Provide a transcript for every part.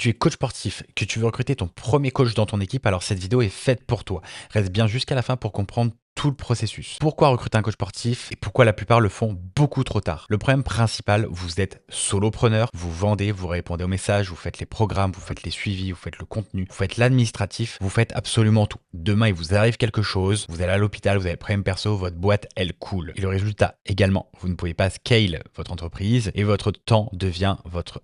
tu es coach sportif, que tu veux recruter ton premier coach dans ton équipe, alors cette vidéo est faite pour toi. Reste bien jusqu'à la fin pour comprendre tout le processus. Pourquoi recruter un coach sportif et pourquoi la plupart le font beaucoup trop tard? Le problème principal, vous êtes solopreneur, vous vendez, vous répondez aux messages, vous faites les programmes, vous faites les suivis, vous faites le contenu, vous faites l'administratif, vous faites absolument tout. Demain, il vous arrive quelque chose, vous allez à l'hôpital, vous avez le problème perso, votre boîte, elle coule. Et le résultat également, vous ne pouvez pas scale votre entreprise et votre temps devient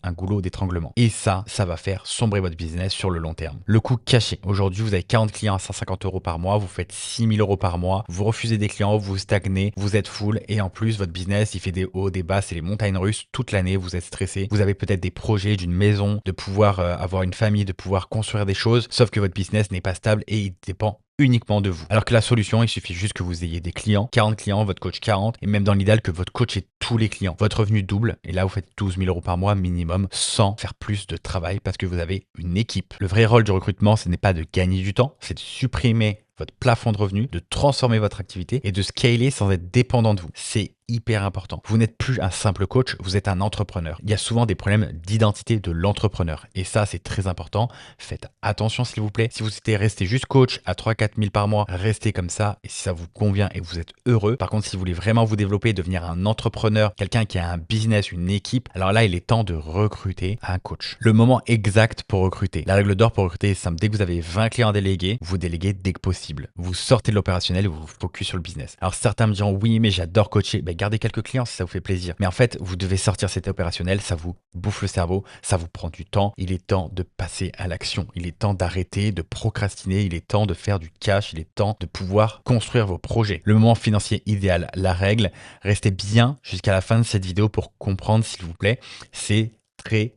un goulot d'étranglement. Et ça va faire sombrer votre business sur le long terme. Le coût caché. Aujourd'hui, vous avez 40 clients à 150 euros par mois, vous faites 6 000 euros par mois, vous refusez des clients, vous stagnez, vous êtes full et en plus, votre business, il fait des hauts, des bas, c'est les montagnes russes toute l'année, vous êtes stressé, vous avez peut-être des projets d'une maison, de pouvoir avoir une famille, de pouvoir construire des choses, sauf que votre business n'est pas stable et il dépend uniquement de vous. Alors que la solution, il suffit juste que vous ayez des clients, 40 clients, votre coach 40, et même dans l'idéal que votre coach ait tous les clients. Votre revenu double, et là vous faites 12 000 euros par mois minimum, sans faire plus de travail parce que vous avez une équipe. Le vrai rôle du recrutement, ce n'est pas de gagner du temps, c'est de supprimer votre plafond de revenus, de transformer votre activité et de scaler sans être dépendant de vous. C'est hyper important. Vous n'êtes plus un simple coach, vous êtes un entrepreneur. Il y a souvent des problèmes d'identité de l'entrepreneur et ça, c'est très important. Faites attention s'il vous plaît. Si vous souhaitez rester juste coach à 3-4 000 par mois, restez comme ça et si ça vous convient et que vous êtes heureux. Par contre, si vous voulez vraiment vous développer, devenir un entrepreneur, quelqu'un qui a un business, une équipe, alors là, il est temps de recruter un coach. Le moment exact pour recruter. La règle d'or pour recruter est simple. Dès que vous avez 20 clients délégués, vous déléguez dès que possible. Vous sortez de l'opérationnel et vous vous focus sur le business. Alors certains me diront oui, mais j'adore coacher. Gardez quelques clients si ça vous fait plaisir. Mais en fait, vous devez sortir cet opérationnel, ça vous bouffe le cerveau, ça vous prend du temps. Il est temps de passer à l'action. Il est temps d'arrêter de procrastiner. Il est temps de faire du cash. Il est temps de pouvoir construire vos projets. Le moment financier idéal, la règle, restez bien jusqu'à la fin de cette vidéo pour comprendre, s'il vous plaît. C'est très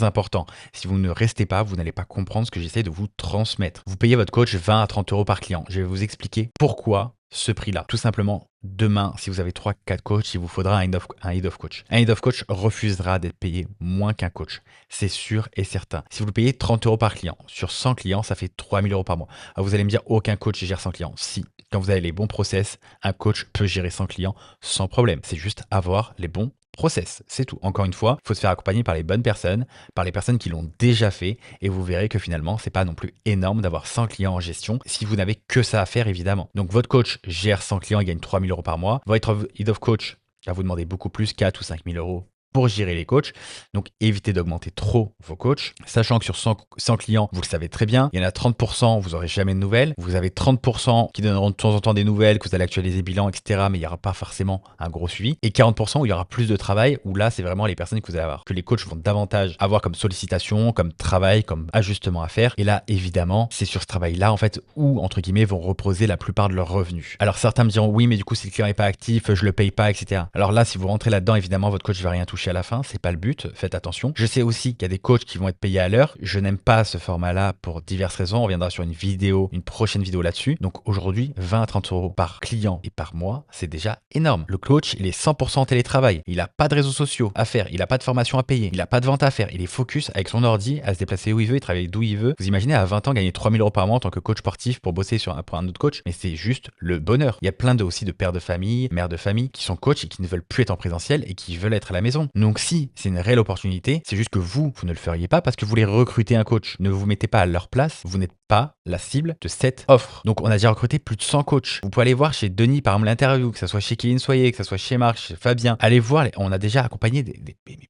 important. Si vous ne restez pas, vous n'allez pas comprendre ce que j'essaie de vous transmettre. Vous payez votre coach 20 à 30 euros par client. Je vais vous expliquer pourquoi ce prix-là. Tout simplement, demain, si vous avez 3-4 coachs, il vous faudra un head of coach. Un head of coach refusera d'être payé moins qu'un coach. C'est sûr et certain. Si vous le payez 30 euros par client, sur 100 clients, ça fait 3 000 euros par mois. Alors vous allez me dire, aucun coach gère 100 clients. Si, quand vous avez les bons process, un coach peut gérer 100 clients sans problème. C'est juste avoir les bons process, c'est tout. Encore une fois, il faut se faire accompagner par les bonnes personnes, par les personnes qui l'ont déjà fait, et vous verrez que finalement, c'est pas non plus énorme d'avoir 100 clients en gestion si vous n'avez que ça à faire, évidemment. Donc, votre coach gère 100 clients et gagne 3 000 euros par mois. Votre head of coach va vous demander beaucoup plus, 4 ou 5 000 euros pour gérer les coachs. Donc, évitez d'augmenter trop vos coachs, sachant que sur 100 clients, vous le savez très bien, il y en a 30%, vous n'aurez jamais de nouvelles. Vous avez 30% qui donneront de temps en temps des nouvelles, que vous allez actualiser bilan, etc. Mais il n'y aura pas forcément un gros suivi. Et 40% où il y aura plus de travail, où là, c'est vraiment les personnes que vous allez avoir, que les coachs vont davantage avoir comme sollicitation, comme travail, comme ajustement à faire. Et là, évidemment, c'est sur ce travail-là, en fait, où, entre guillemets, vont reposer la plupart de leurs revenus. Alors, certains me diront, oui, mais du coup, si le client n'est pas actif, je le paye pas, etc. Alors là, si vous rentrez là-dedans, évidemment, votre coach ne va rien toucher à la fin, c'est pas le but, faites attention. Je sais aussi qu'il y a des coachs qui vont être payés à l'heure. Je n'aime pas ce format-là pour diverses raisons. On reviendra sur une prochaine vidéo là-dessus. Donc aujourd'hui, 20 à 30 euros par client et par mois, c'est déjà énorme. Le coach, il est 100% en télétravail. Il n'a pas de réseaux sociaux à faire. Il n'a pas de formation à payer. Il n'a pas de vente à faire. Il est focus avec son ordi à se déplacer où il veut et travailler d'où il veut. Vous imaginez à 20 ans gagner 3 000 euros par mois en tant que coach sportif pour bosser pour un autre coach. Mais c'est juste le bonheur. Il y a plein aussi de pères de famille, mères de famille qui sont coachs et qui ne veulent plus être en présentiel et qui veulent être à la maison. Donc si c'est une réelle opportunité, c'est juste que vous ne le feriez pas parce que vous voulez recruter un coach. Ne vous mettez pas à leur place, vous n'êtes pas la cible de cette offre. Donc on a déjà recruté plus de 100 coachs. Vous pouvez aller voir chez Denis, par exemple, l'interview, que ce soit chez Kéline Soyer, que ce soit chez Marc, chez Fabien. Allez voir, on a déjà accompagné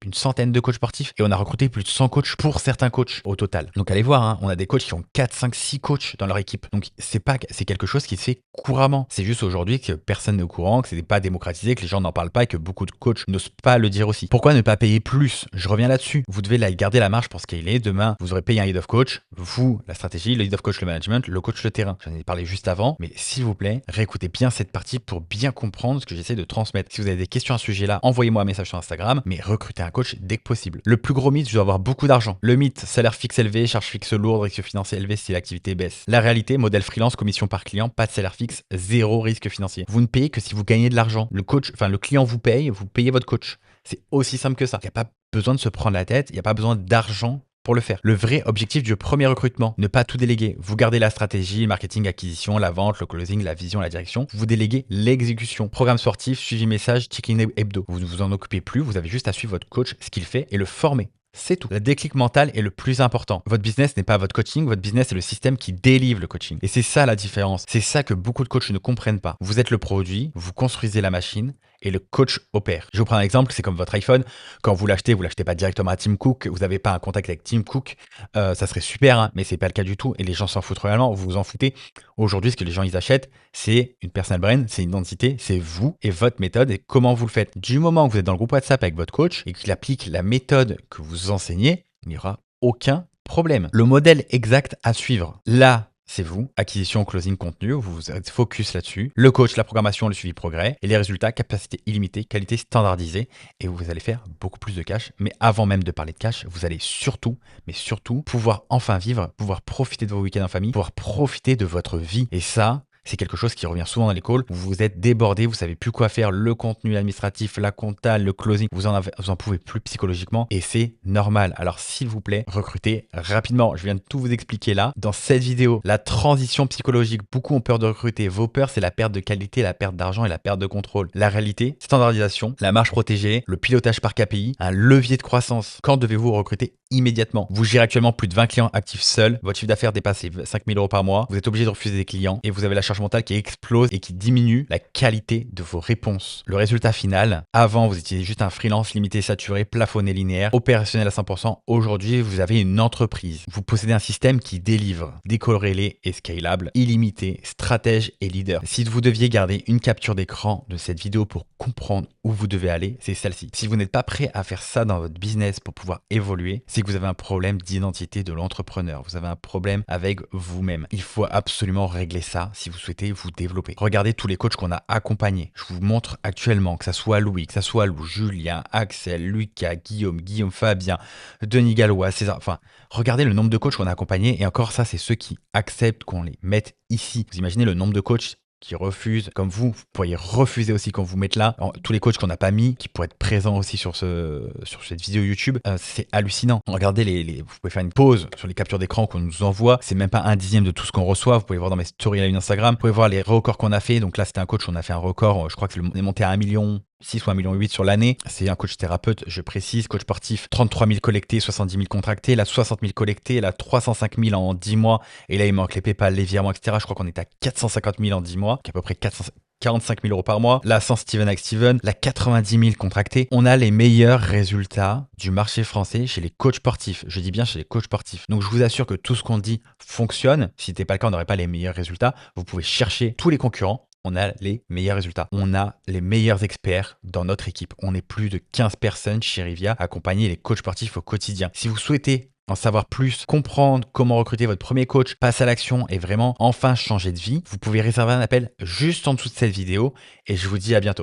une centaine de coachs sportifs et on a recruté plus de 100 coachs pour certains coachs au total. Donc allez voir, hein, on a des coachs qui ont 4, 5, 6 coachs dans leur équipe. Donc c'est quelque chose qui se fait couramment. C'est juste aujourd'hui que personne n'est au courant, que ce n'est pas démocratisé, que les gens n'en parlent pas et que beaucoup de coachs n'osent pas le dire aussi. Pourquoi ne pas payer plus? Je reviens là-dessus. Vous devez garder la marge pour scaler. Demain, vous aurez payé un head of coach, vous, la stratégie, le head of coach, le management, le coach, le terrain. J'en ai parlé juste avant, mais s'il vous plaît, réécoutez bien cette partie pour bien comprendre ce que j'essaie de transmettre. Si vous avez des questions à ce sujet-là, envoyez-moi un message sur Instagram, mais recrutez un coach dès que possible. Le plus gros mythe, je dois avoir beaucoup d'argent. Le mythe, salaire fixe élevé, charge fixe lourde, risque financier élevé si l'activité baisse. La réalité, modèle freelance, commission par client, pas de salaire fixe, zéro risque financier. Vous ne payez que si vous gagnez de l'argent. Le client vous paye, vous payez votre coach. C'est aussi simple que ça. Il n'y a pas besoin de se prendre la tête, il n'y a pas besoin d'argent pour le faire. Le vrai objectif du premier recrutement, ne pas tout déléguer. Vous gardez la stratégie, le marketing, acquisition, la vente, le closing, la vision, la direction. Vous déléguez l'exécution. Programme sportif, suivi message, check-in hebdo. Vous ne vous en occupez plus, vous avez juste à suivre votre coach, ce qu'il fait et le former. C'est tout. Le déclic mental est le plus important. Votre business n'est pas votre coaching, votre business est le système qui délivre le coaching. Et c'est ça la différence. C'est ça que beaucoup de coachs ne comprennent pas. Vous êtes le produit, vous construisez la machine et le coach opère. Je vous prends un exemple, c'est comme votre iPhone. Quand vous l'achetez pas directement à Tim Cook, vous n'avez pas un contact avec Tim Cook. Ça serait super, hein, mais c'est pas le cas du tout. Et les gens s'en foutent réellement, vous vous en foutez. Aujourd'hui, ce que les gens ils achètent, c'est une personal brand, c'est une identité, c'est vous et votre méthode et comment vous le faites. Du moment que vous êtes dans le groupe WhatsApp avec votre coach et qu'il applique la méthode que vous enseignez, il n'y aura aucun problème. Le modèle exact à suivre. Là, c'est vous, acquisition, closing, contenu, vous êtes focus là-dessus. Le coach, la programmation, le suivi progrès et les résultats, capacité illimitée, qualité standardisée et vous allez faire beaucoup plus de cash. Mais avant même de parler de cash, vous allez surtout, mais surtout, pouvoir enfin vivre, pouvoir profiter de vos week-ends en famille, pouvoir profiter de votre vie. Et ça, c'est quelque chose qui revient souvent dans les calls. Vous êtes débordé, vous savez plus quoi faire, le contenu administratif, la compta, le closing, vous en pouvez plus psychologiquement et c'est normal. Alors s'il vous plaît, recrutez rapidement. Je viens de tout vous expliquer là. Dans cette vidéo, la transition psychologique, beaucoup ont peur de recruter. Vos peurs, c'est la perte de qualité, la perte d'argent et la perte de contrôle. La réalité, standardisation, la marge protégée, le pilotage par KPI, un levier de croissance. Quand devez-vous recruter immédiatement? Vous gérez actuellement plus de 20 clients actifs seuls, votre chiffre d'affaires dépasse les 5 000 euros par mois, vous êtes obligé de refuser des clients et vous avez la charge mentale qui explose et qui diminue la qualité de vos réponses. Le résultat final, avant vous étiez juste un freelance limité, saturé, plafonné, linéaire, opérationnel à 100%. Aujourd'hui, vous avez une entreprise. Vous possédez un système qui délivre, décorrélé et scalable, illimité, stratège et leader. Si vous deviez garder une capture d'écran de cette vidéo pour comprendre où vous devez aller, c'est celle-ci. Si vous n'êtes pas prêt à faire ça dans votre business pour pouvoir évoluer, c'est que vous avez un problème d'identité de l'entrepreneur. Vous avez un problème avec vous-même. Il faut absolument régler ça si vous souhaitez vous développer. Regardez tous les coachs qu'on a accompagnés. Je vous montre actuellement, que ça soit Louis, que ça soit Lou, Julien, Axel, Lucas, Guillaume, Fabien, Denis Gallois, César. Enfin, regardez le nombre de coachs qu'on a accompagnés. Et encore ça, c'est ceux qui acceptent qu'on les mette ici. Vous imaginez le nombre de coachs qui refusent, comme vous pourriez refuser aussi quand vous mettez là. Alors, tous les coachs qu'on n'a pas mis, qui pourraient être présents aussi sur cette vidéo YouTube, c'est hallucinant. Regardez, vous pouvez faire une pause sur les captures d'écran qu'on nous envoie. C'est même pas un dixième de tout ce qu'on reçoit. Vous pouvez voir dans mes stories à Instagram. Vous pouvez voir les records qu'on a fait. Donc là, c'était un coach, on a fait un record. Je crois que est monté à 1 million 6 ou 1,8 million sur l'année. C'est un coach thérapeute, je précise, coach sportif, 33 000 collectés, 70 000 contractés, là 60 000 collectés, là 305 000 en 10 mois, et là il manque les PayPal, les virements, etc. Je crois qu'on est à 450 000 en 10 mois, qui est à peu près 45 000 euros par mois. Là, sans Steven avec Steven, là 90 000 contractés. On a les meilleurs résultats du marché français chez les coachs sportifs. Je dis bien chez les coachs sportifs. Donc je vous assure que tout ce qu'on dit fonctionne. Si ce n'était pas le cas, on n'aurait pas les meilleurs résultats. Vous pouvez chercher tous les concurrents. On a les meilleurs résultats. On a les meilleurs experts dans notre équipe. On est plus de 15 personnes chez Rivia à accompagner les coachs sportifs au quotidien. Si vous souhaitez en savoir plus, comprendre comment recruter votre premier coach, passer à l'action et vraiment enfin changer de vie, vous pouvez réserver un appel juste en dessous de cette vidéo et je vous dis à bientôt.